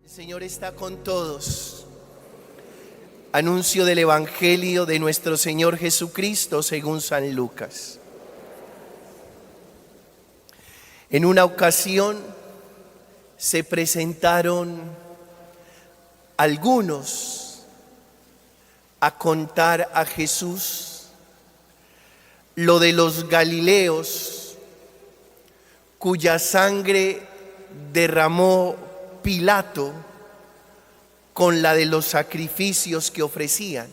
El Señor está con todos. Anuncio del Evangelio de nuestro Señor Jesucristo según San Lucas. En una ocasión se presentaron algunos a contar a Jesús lo de los galileos cuya sangre derramó Pilato con la de los sacrificios que ofrecían.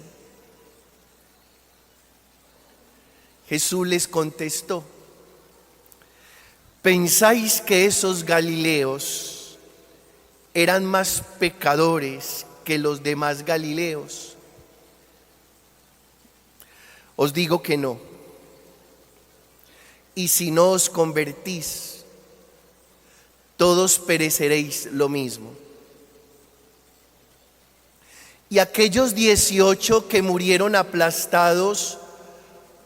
Jesús les contestó: ¿pensáis que esos galileos eran más pecadores que los demás galileos? Os digo que no. Y si no os convertís, todos pereceréis lo mismo. Y aquellos 18 que murieron aplastados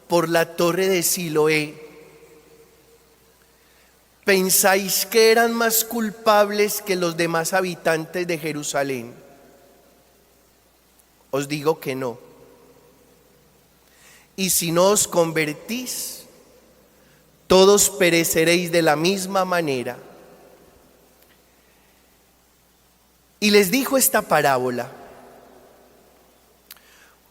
por la torre de Siloé, ¿pensáis que eran más culpables que los demás habitantes de Jerusalén? Os digo que no. Y si no os convertís, todos pereceréis de la misma manera. Y les dijo esta parábola: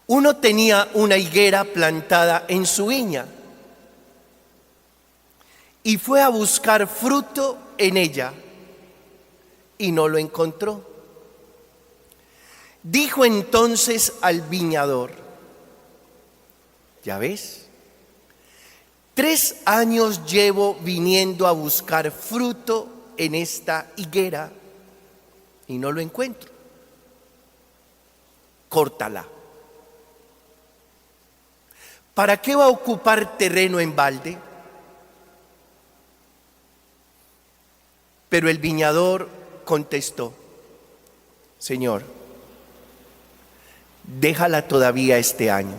uno tenía una higuera plantada en su viña y fue a buscar fruto en ella y no lo encontró. Dijo entonces al viñador: ¿ya ves? 3 años llevo viniendo a buscar fruto en esta higuera y no lo encuentro. Córtala. ¿Para qué va a ocupar terreno en balde? Pero el viñador contestó: Señor, déjala todavía este año.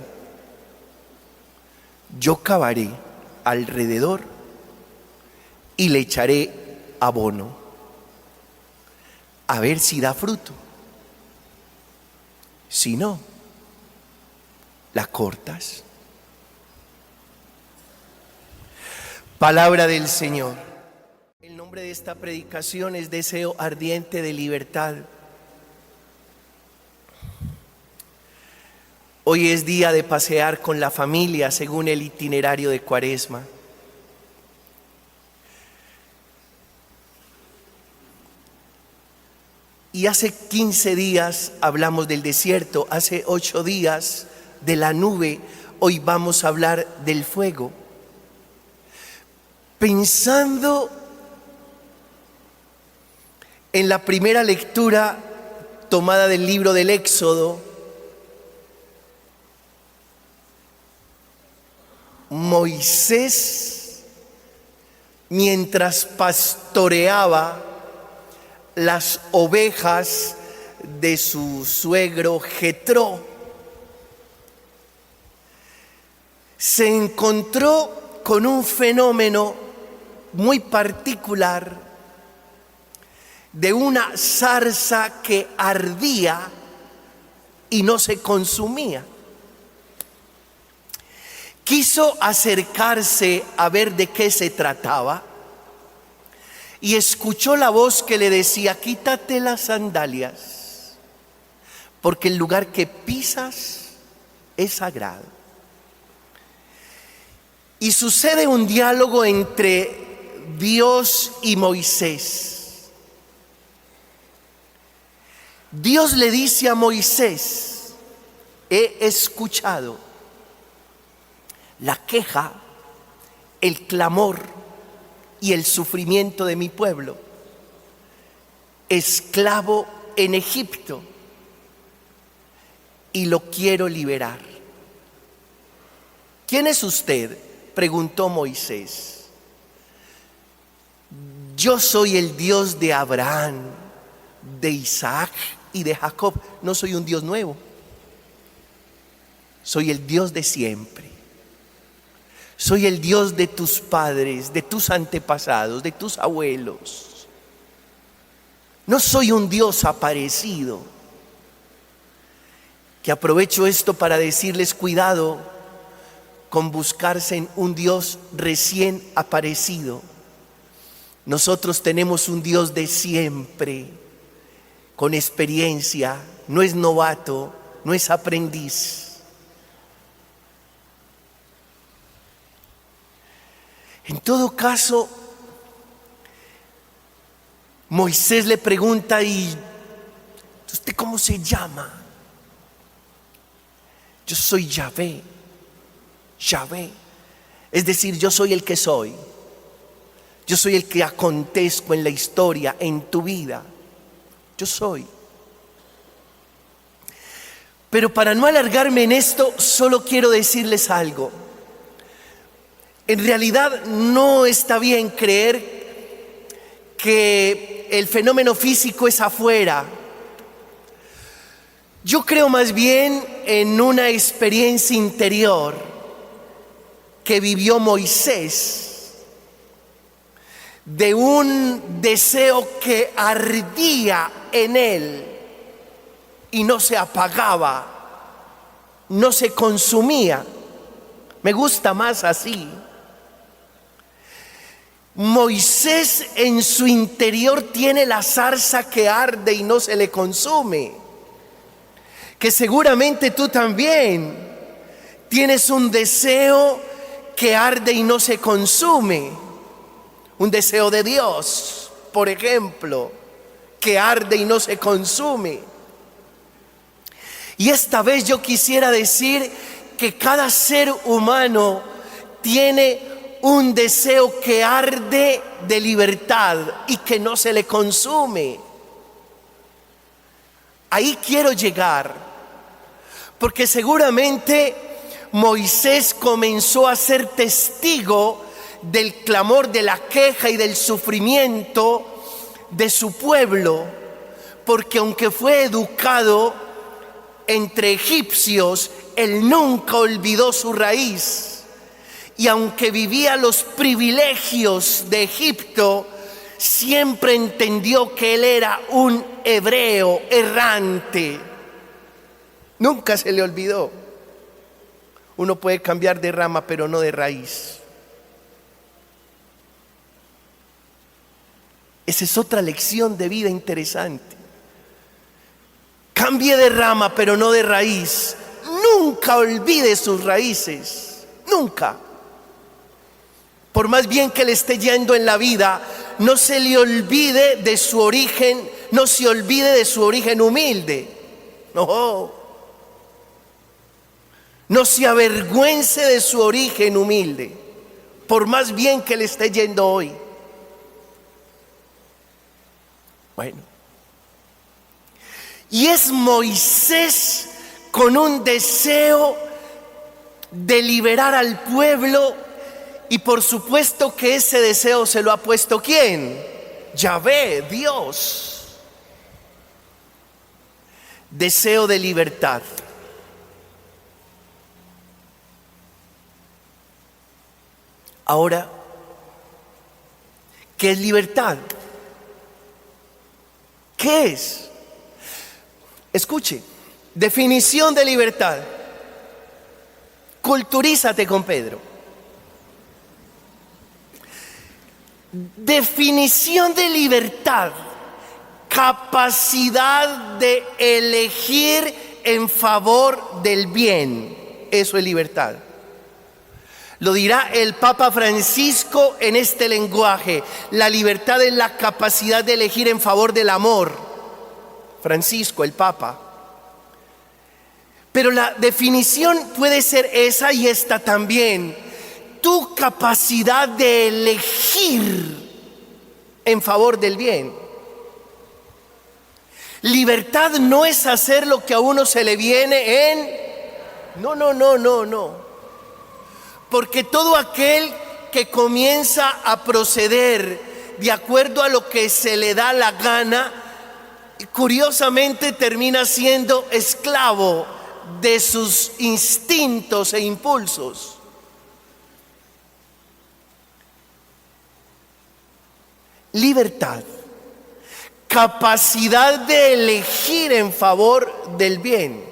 Yo cavaré alrededor y le echaré abono, a ver si da fruto. Si no, la cortas. Palabra del Señor. El nombre de esta predicación es deseo ardiente de libertad. Hoy es día de pasear con la familia según el itinerario de Cuaresma. Y hace 15 días hablamos del desierto, hace 8 días de la nube, hoy vamos a hablar del fuego. Pensando en la primera lectura tomada del libro del Éxodo, Moisés, mientras pastoreaba las ovejas de su suegro Jetro, se encontró con un fenómeno muy particular de una zarza que ardía y no se consumía. Quiso acercarse a ver de qué se trataba y escuchó la voz que le decía: quítate las sandalias, porque el lugar que pisas es sagrado. Y sucede un diálogo entre Dios y Moisés. Dios le dice a Moisés: he escuchado la queja, el clamor y el sufrimiento de mi pueblo, esclavo en Egipto, y lo quiero liberar. ¿Quién es usted?, preguntó Moisés. Yo soy el Dios de Abraham, de Isaac y de Jacob. No soy un Dios nuevo, soy el Dios de siempre. Soy el Dios de tus padres, de tus antepasados, de tus abuelos. No soy un Dios aparecido. Que aprovecho esto para decirles cuidado con buscarse en un Dios recién aparecido. Nosotros tenemos un Dios de siempre, con experiencia, no es novato, no es aprendiz. En todo caso, Moisés le pregunta: ¿y usted cómo se llama? Yo soy Yahvé, Yahvé. Es decir, yo soy el que soy. Yo soy el que acontezco en la historia, en tu vida. Yo soy. Pero para no alargarme en esto, solo quiero decirles algo. En realidad no está bien creer que el fenómeno físico es afuera. Yo creo más bien en una experiencia interior que vivió Moisés, de un deseo que ardía en él y no se apagaba, no se consumía. Me gusta más así. Moisés en su interior tiene la zarza que arde y no se le consume. Que seguramente tú también tienes un deseo que arde y no se consume. Un deseo de Dios, por ejemplo, que arde y no se consume. Y esta vez yo quisiera decir que cada ser humano tiene un deseo que arde de libertad y que no se le consume. Ahí quiero llegar. Porque seguramente Moisés comenzó a ser testigo del clamor, de la queja y del sufrimiento de su pueblo. Porque aunque fue educado entre egipcios, él nunca olvidó su raíz. Y aunque vivía los privilegios de Egipto, siempre entendió que él era un hebreo errante. Nunca se le olvidó. Uno puede cambiar de rama, pero no de raíz. Esa es otra lección de vida interesante. Cambie de rama, pero no de raíz. Nunca olvide sus raíces. Nunca. Por más bien que le esté yendo en la vida, no se le olvide de su origen, no se olvide de su origen humilde. No. No se avergüence de su origen humilde, por más bien que le esté yendo hoy. Bueno. Y es Moisés con un deseo de liberar al pueblo, y por supuesto que ese deseo se lo ha puesto ¿quién? Yahvé, Dios. Deseo de libertad. Ahora, ¿qué es libertad? ¿Qué es? Escuche, definición de libertad. Culturízate con Pedro. Definición de libertad: capacidad de elegir en favor del bien. Eso es libertad. Lo dirá el Papa Francisco en este lenguaje: la libertad es la capacidad de elegir en favor del amor. Francisco, el Papa. Pero la definición puede ser esa y esta también: tu capacidad de elegir en favor del bien. Libertad no es hacer lo que a uno se le viene en... No. Porque todo aquel que comienza a proceder de acuerdo a lo que se le da la gana, curiosamente termina siendo esclavo de sus instintos e impulsos. Libertad, capacidad de elegir en favor del bien.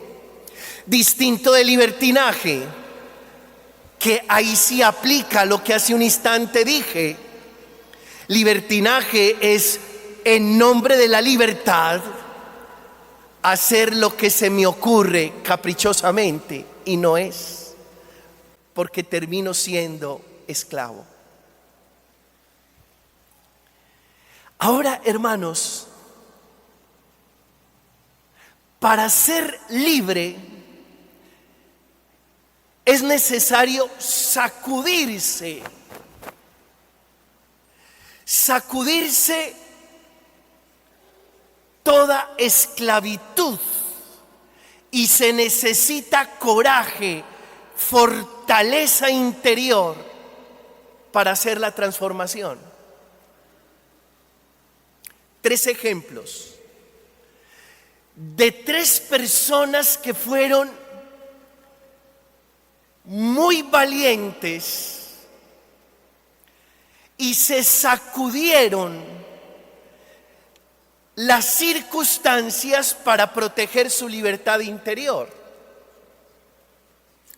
Distinto de libertinaje, que ahí sí aplica lo que hace un instante dije. Libertinaje es, en nombre de la libertad, hacer lo que se me ocurre caprichosamente, y no es, porque termino siendo esclavo. Ahora, hermanos, para ser libre es necesario sacudirse toda esclavitud, y se necesita coraje, fortaleza interior para hacer la transformación. 3 ejemplos de 3 personas que fueron muy valientes y se sacudieron las circunstancias para proteger su libertad interior.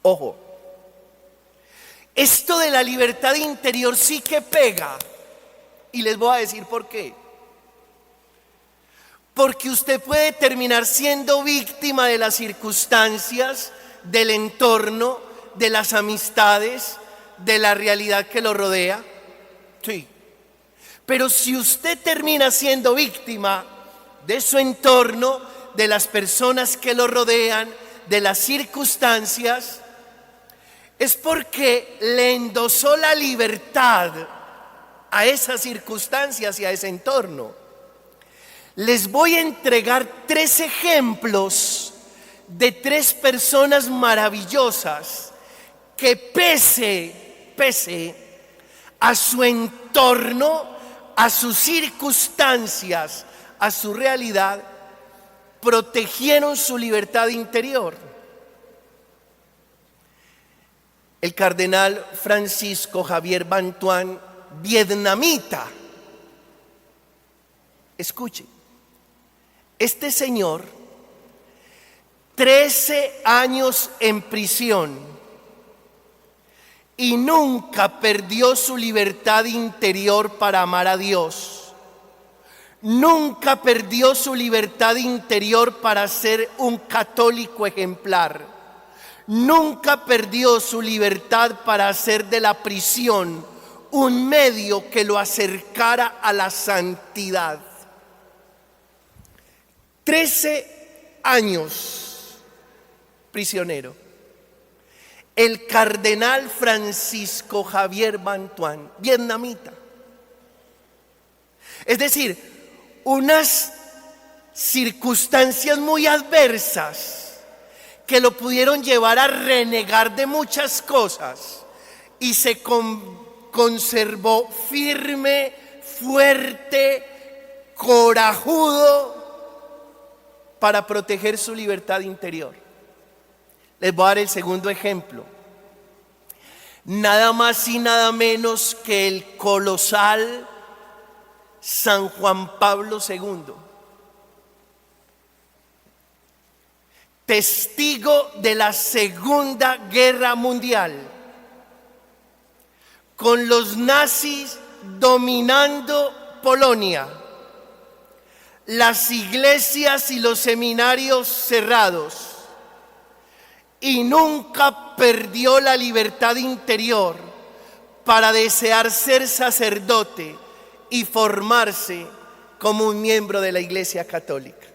Ojo, esto de la libertad interior sí que pega, y les voy a decir por qué. Porque usted puede terminar siendo víctima de las circunstancias, del entorno, de las amistades, de la realidad que lo rodea. Sí. Pero si usted termina siendo víctima de su entorno, de las personas que lo rodean, de las circunstancias, es porque le endosó la libertad a esas circunstancias y a ese entorno. Les voy a entregar 3 ejemplos de 3 personas maravillosas que pese a su entorno, a sus circunstancias, a su realidad, protegieron su libertad interior. El cardenal Francisco Javier Bantuán, vietnamita. Escuche, este señor, 13 años en prisión, y nunca perdió su libertad interior para amar a Dios. Nunca perdió su libertad interior para ser un católico ejemplar. Nunca perdió su libertad para hacer de la prisión un medio que lo acercara a la santidad. 13 años prisionero. El cardenal Francisco Javier Bantuán, vietnamita. Es decir, unas circunstancias muy adversas que lo pudieron llevar a renegar de muchas cosas, y se conservó firme, fuerte, corajudo para proteger su libertad interior. Les voy a dar el segundo ejemplo. Nada más y nada menos que el colosal San Juan Pablo II, testigo de la Segunda Guerra Mundial, con los nazis dominando Polonia, las iglesias y los seminarios cerrados, y nunca perdió la libertad interior para desear ser sacerdote y formarse como un miembro de la Iglesia Católica.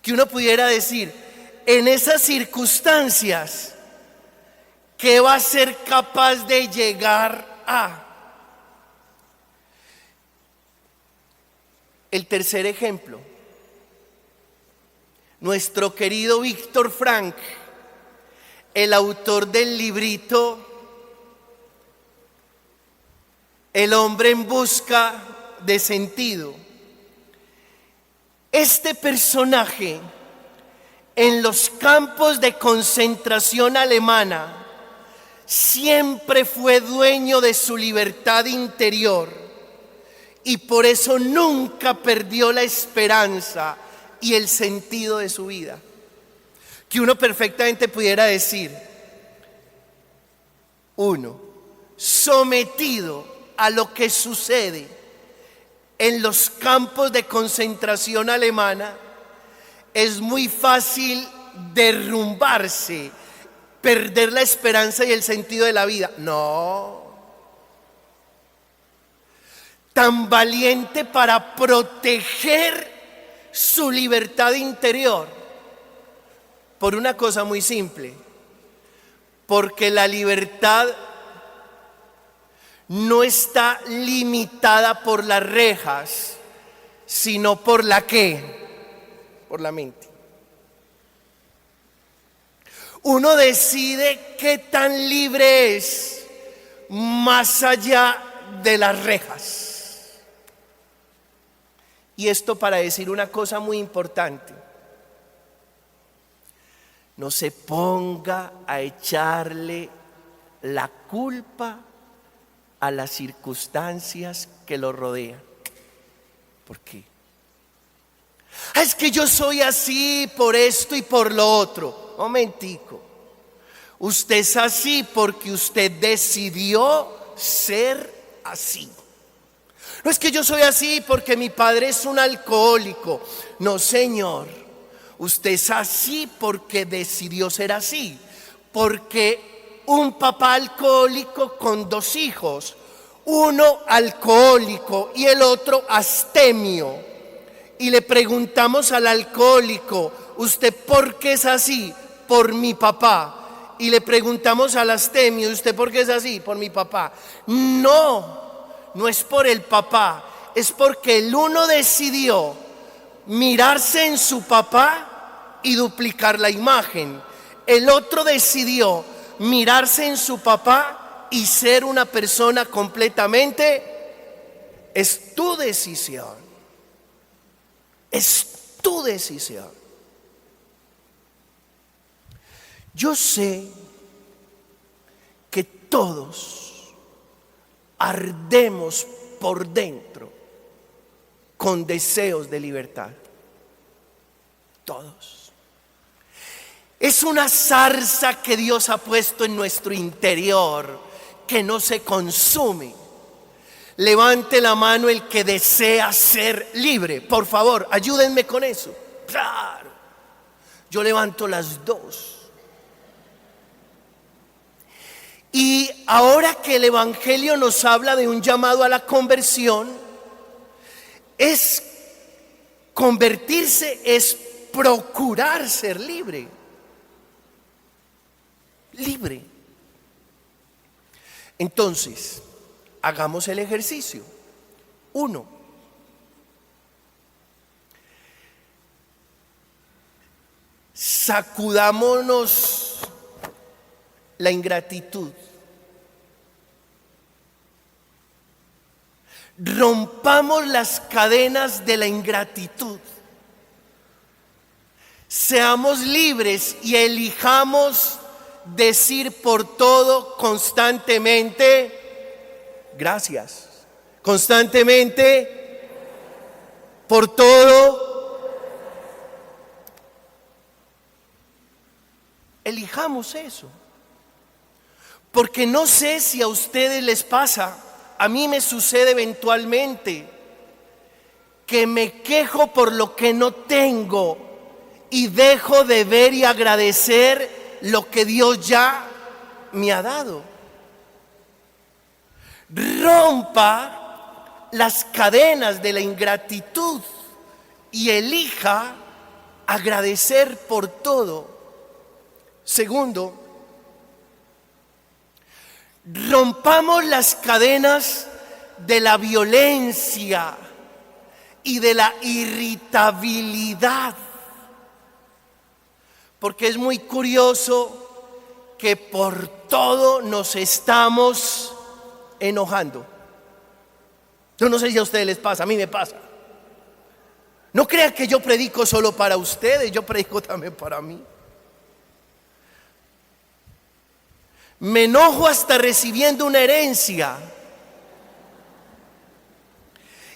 Que uno pudiera decir, en esas circunstancias, ¿qué va a ser capaz de llegar a? El tercer ejemplo, nuestro querido Víctor Frank, el autor del librito El hombre en busca de sentido. Este personaje, en los campos de concentración alemana, siempre fue dueño de su libertad interior y por eso nunca perdió la esperanza y el sentido de su vida. Que uno perfectamente pudiera decir, uno, sometido a lo que sucede en los campos de concentración alemana, es muy fácil derrumbarse, perder la esperanza y el sentido de la vida. No. Tan valiente para proteger su libertad interior por una cosa muy simple, porque la libertad no está limitada por las rejas, sino por la ¿qué? Por la mente. Uno decide qué tan libre es más allá de las rejas. Y esto para decir una cosa muy importante. No se ponga a echarle la culpa a las circunstancias que lo rodean. ¿Por qué? Es que yo soy así por esto y por lo otro. Momentico. Usted es así porque usted decidió ser así. No es que yo soy así porque mi padre es un alcohólico. No, señor. Usted es así porque decidió ser así. Porque un papá alcohólico con 2 hijos, uno alcohólico y el otro astemio, y le preguntamos al alcohólico, ¿usted por qué es así? Por mi papá. Y le preguntamos al astemio, ¿usted por qué es así? Por mi papá. No es por el papá, es porque el uno decidió mirarse en su papá y duplicar la imagen. El otro decidió mirarse en su papá y ser una persona completamente. Es tu decisión. Es tu decisión. Yo sé que todos ardemos por dentro con deseos de libertad. Todos. Es una zarza que Dios ha puesto en nuestro interior que no se consume. Levante la mano el que desea ser libre. Por favor, ayúdenme con eso. Claro. Yo levanto las 2. Y ahora que el Evangelio nos habla de un llamado a la conversión, es convertirse, es procurar ser libre. Libre. Entonces, hagamos el ejercicio. 1. Sacudámonos la ingratitud. Rompamos las cadenas de la ingratitud. Seamos libres y elijamos decir por todo constantemente gracias. Constantemente por todo. Elijamos eso. Porque no sé si a ustedes les pasa, a mí me sucede eventualmente que me quejo por lo que no tengo y dejo de ver y agradecer lo que Dios ya me ha dado. Rompa las cadenas de la ingratitud y elija agradecer por todo. Segundo, rompamos las cadenas de la violencia y de la irritabilidad. Porque es muy curioso que por todo nos estamos enojando. Yo no sé si a ustedes les pasa, a mí me pasa. No crean que yo predico solo para ustedes, yo predico también para mí. Me enojo hasta recibiendo una herencia.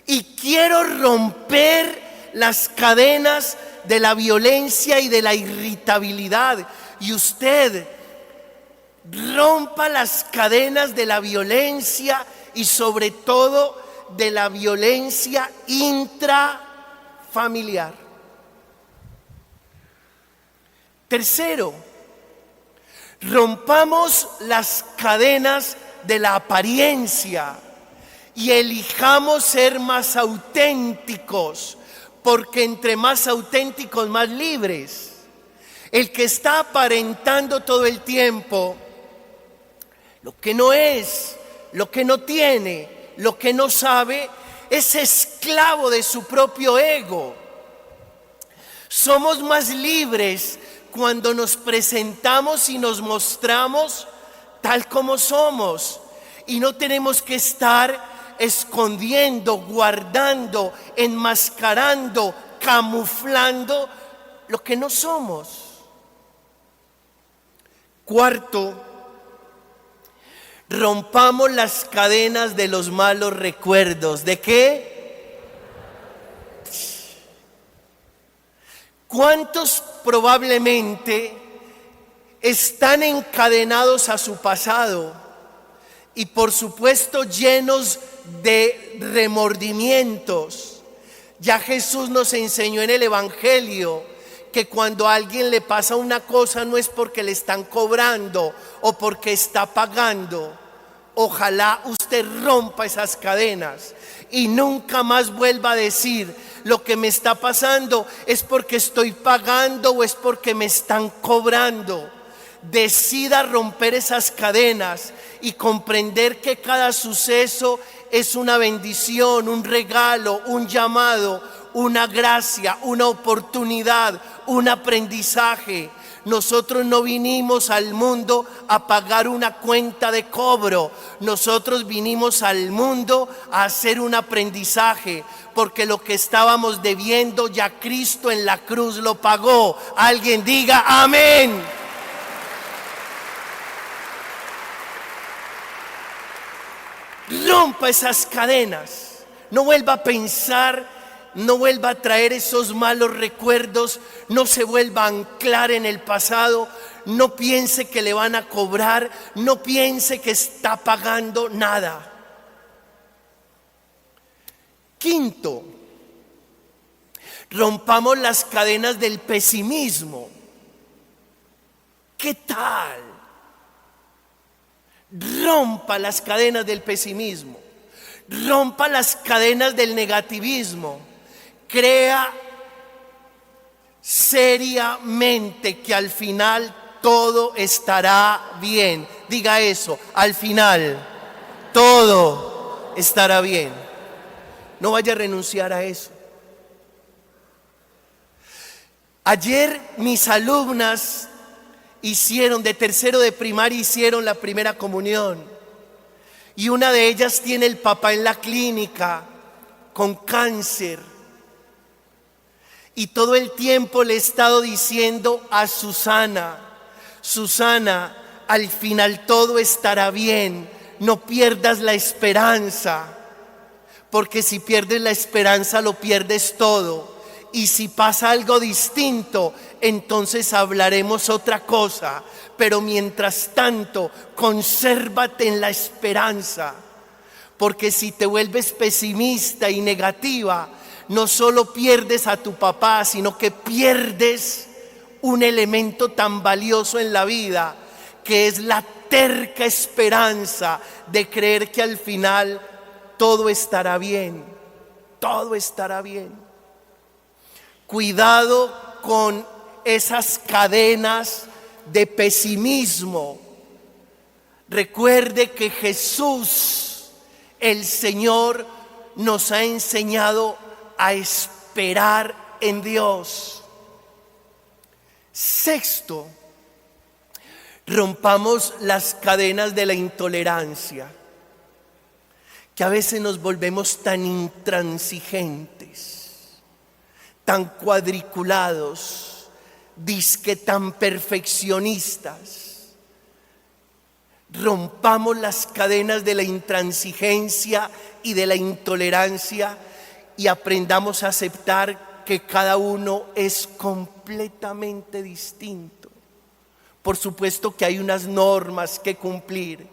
Y quiero romper las cadenas de la violencia y de la irritabilidad. Y usted rompa las cadenas de la violencia y sobre todo de la violencia intrafamiliar. Tercero, rompamos las cadenas de la apariencia y elijamos ser más auténticos, porque entre más auténticos, más libres. El que está aparentando todo el tiempo lo que no es, lo que no tiene, lo que no sabe, es esclavo de su propio ego. Somos más libres cuando nos presentamos y nos mostramos tal como somos, y no tenemos que estar escondiendo, guardando, enmascarando, camuflando lo que no somos. Cuarto, rompamos las cadenas de los malos recuerdos. ¿De qué? ¿Cuántos probablemente están encadenados a su pasado y por supuesto llenos de remordimientos? Ya Jesús nos enseñó en el Evangelio que cuando a alguien le pasa una cosa no es porque le están cobrando o porque está pagando. Ojalá usted rompa esas cadenas y nunca más vuelva a decir: lo que me está pasando es porque estoy pagando o es porque me están cobrando. Decida romper esas cadenas y comprender que cada suceso es una bendición, un regalo, un llamado, una gracia, una oportunidad, un aprendizaje. Nosotros no vinimos al mundo a pagar una cuenta de cobro. Nosotros vinimos al mundo a hacer un aprendizaje, porque lo que estábamos debiendo ya Cristo en la cruz lo pagó. Alguien diga amén. Rompa esas cadenas. No vuelva a pensar, no vuelva a traer esos malos recuerdos, no se vuelva a anclar en el pasado, no piense que le van a cobrar, no piense que está pagando nada. Quinto, rompamos las cadenas del pesimismo. ¿Qué tal? Rompa las cadenas del pesimismo, rompa las cadenas del negativismo. Crea seriamente que al final todo estará bien. Diga eso: al final todo estará bien. No vaya a renunciar a eso. Ayer mis alumnas de tercero de primaria hicieron la primera comunión, y una de ellas tiene el papá en la clínica con cáncer. Y todo el tiempo le he estado diciendo a Susana: Susana, al final todo estará bien, no pierdas la esperanza, porque si pierdes la esperanza lo pierdes todo, y si pasa algo distinto, entonces hablaremos otra cosa, pero mientras tanto, consérvate en la esperanza, porque si te vuelves pesimista y negativa, no solo pierdes a tu papá, sino que pierdes un elemento tan valioso en la vida, que es la terca esperanza de creer que al final todo estará bien, todo estará bien. Cuidado con esas cadenas de pesimismo. Recuerde que Jesús, el Señor, nos ha enseñado a esperar en Dios. Sexto, rompamos las cadenas de la intolerancia, que a veces nos volvemos tan intransigentes, tan cuadriculados, dizque tan perfeccionistas. Rompamos las cadenas de la intransigencia y de la intolerancia y aprendamos a aceptar que cada uno es completamente distinto. Por supuesto que hay unas normas que cumplir,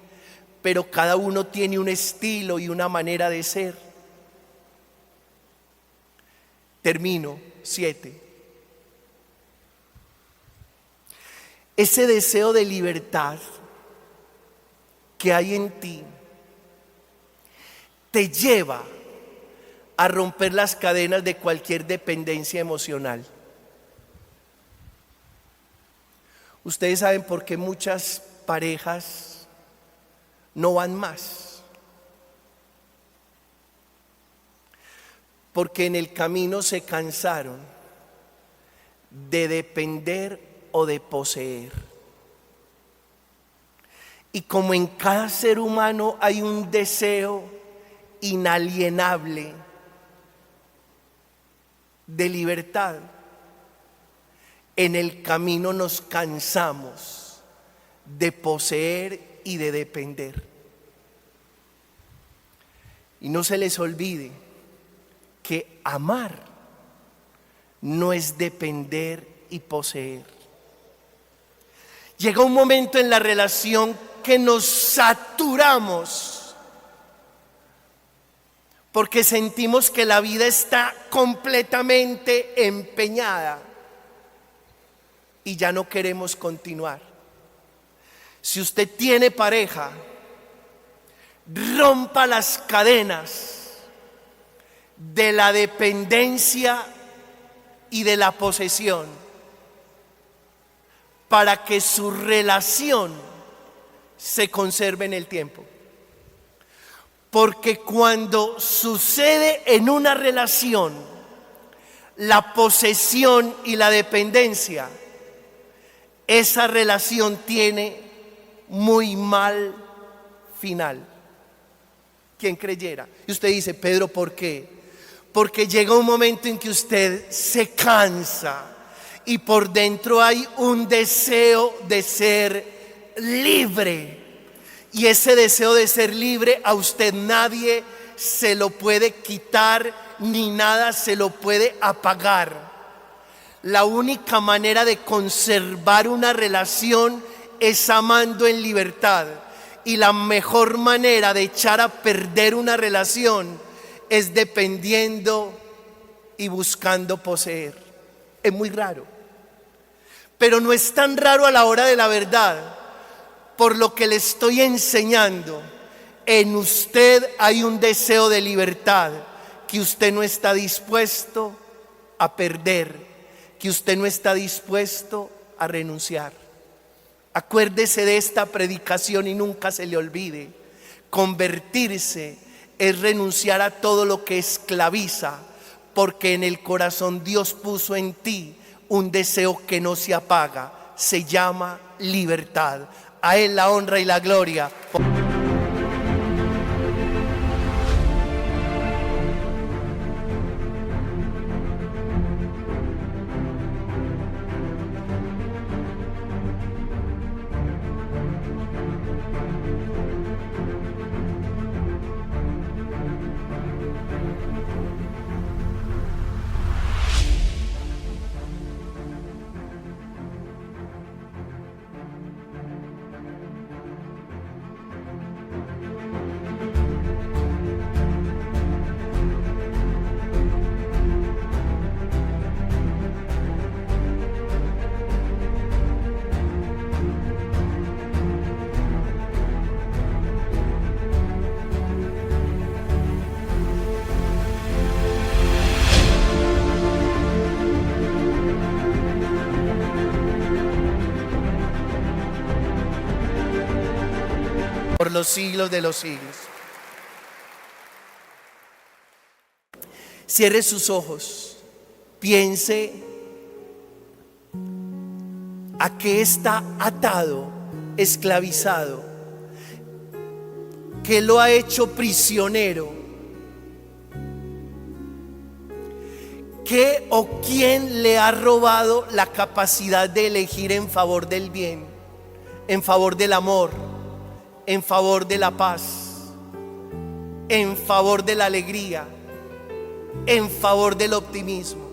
pero cada uno tiene un estilo y una manera de ser. Termino. 7. Ese deseo de libertad que hay en ti te lleva a romper las cadenas de cualquier dependencia emocional. Ustedes saben por qué muchas parejas no van más. Porque en el camino se cansaron de depender o de poseer. Y como en cada ser humano hay un deseo inalienable de libertad, en el camino nos cansamos de poseer y de depender. Y no se les olvide que amar no es depender y poseer. Llega un momento en la relación que nos saturamos porque sentimos que la vida está completamente empeñada y ya no queremos continuar. Si usted tiene pareja, rompa las cadenas de la dependencia y de la posesión para que su relación se conserve en el tiempo. Porque cuando sucede en una relación la posesión y la dependencia, esa relación tiene muy mal final. ¿Quién creyera? Y usted dice, Pedro, ¿por qué? Porque llega un momento en que usted se cansa y por dentro hay un deseo de ser libre. Y ese deseo de ser libre a usted nadie se lo puede quitar ni nada se lo puede apagar. La única manera de conservar una relación es amando en libertad. Y la mejor manera de echar a perder una relación es dependiendo y buscando poseer. Es muy raro. Pero no es tan raro a la hora de la verdad. Por lo que le estoy enseñando, en usted hay un deseo de libertad que usted no está dispuesto a perder, que usted no está dispuesto a renunciar. Acuérdese de esta predicación y nunca se le olvide. Convertirse es renunciar a todo lo que esclaviza, porque en el corazón Dios puso en ti un deseo que no se apaga. Se llama libertad. A Él la honra y la gloria. Por los siglos de los siglos. Cierre sus ojos, piense a qué está atado, esclavizado, qué lo ha hecho prisionero, qué o quién le ha robado la capacidad de elegir en favor del bien, en favor del amor, en favor de la paz, en favor de la alegría, en favor del optimismo.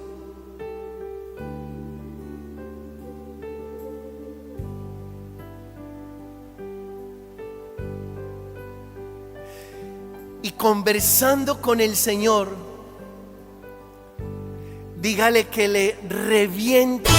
Y conversando con el Señor, dígale que le reviente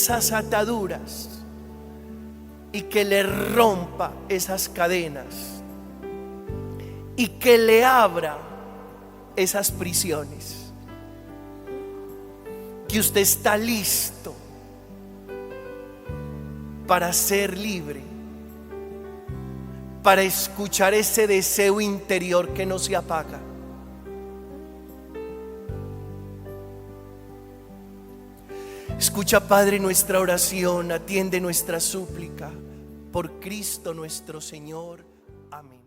esas ataduras y que le rompa esas cadenas y que le abra esas prisiones. Que usted está listo para ser libre, para escuchar ese deseo interior que no se apaga. Escucha, Padre, nuestra oración, atiende nuestra súplica por Cristo nuestro Señor. Amén.